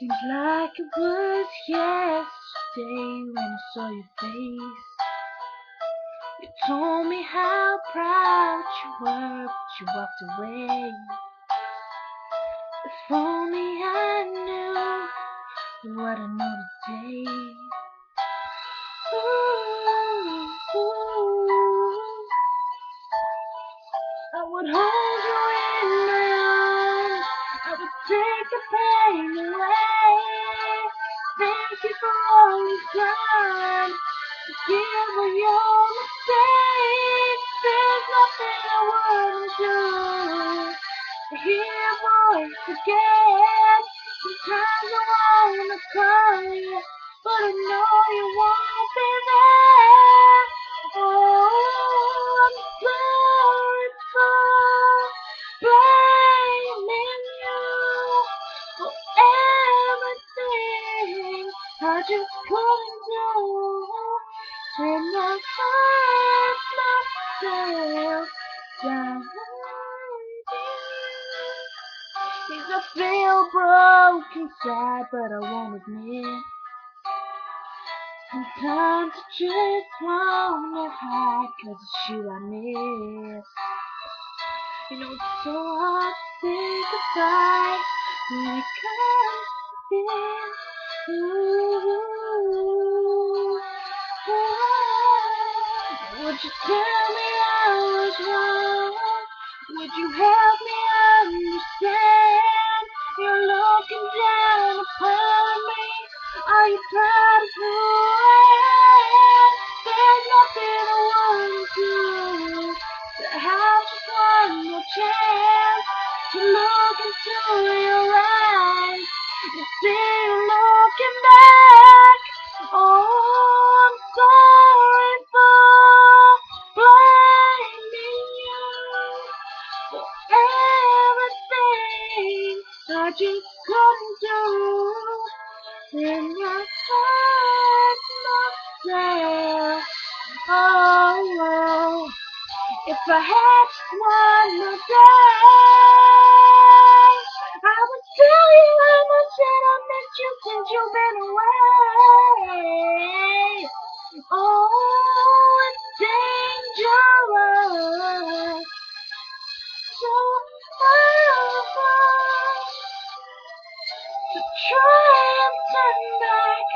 Seems like it was yesterday when I saw your face. You told me how proud you were, but you walked away. If only I knew what I know today. Ooh, I would hold you in my arms. I would take the pain away. Thank you for all you've done. Forgive all your mistakes. There's nothing I wouldn't do to hear your voice again. Sometimes I wanna call you, but I know you won't be there. Oh, I'm sorry for blaming you for everything I just couldn't do, and I hurt myself down. Yes, I feel broke inside, but I won't admit. Sometimes I just wanna hide, 'cause it's you I miss. You know it's so hard to say goodbye when it comes to this. Would you tell me I was wrong? Would you help me understand? You're looking down upon me. Are you proud of who I am? There's nothing I wouldn't do to have just one more chance to look into your eyes and see you looking back. Oh, I'm sorry for blaming you for everything I just couldn't do. Then I hurt myself. Oh, if I had just one more day, I would tell you how much that I missed you since you've been away. Oh, it's dangerous. So hard to try and turn back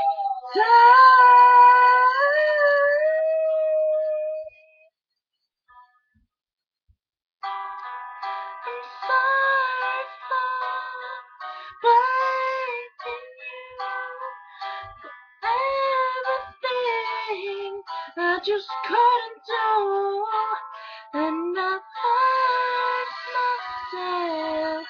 time. I'm sorry for blaming you for everything I just couldn't do, and I hurt myself.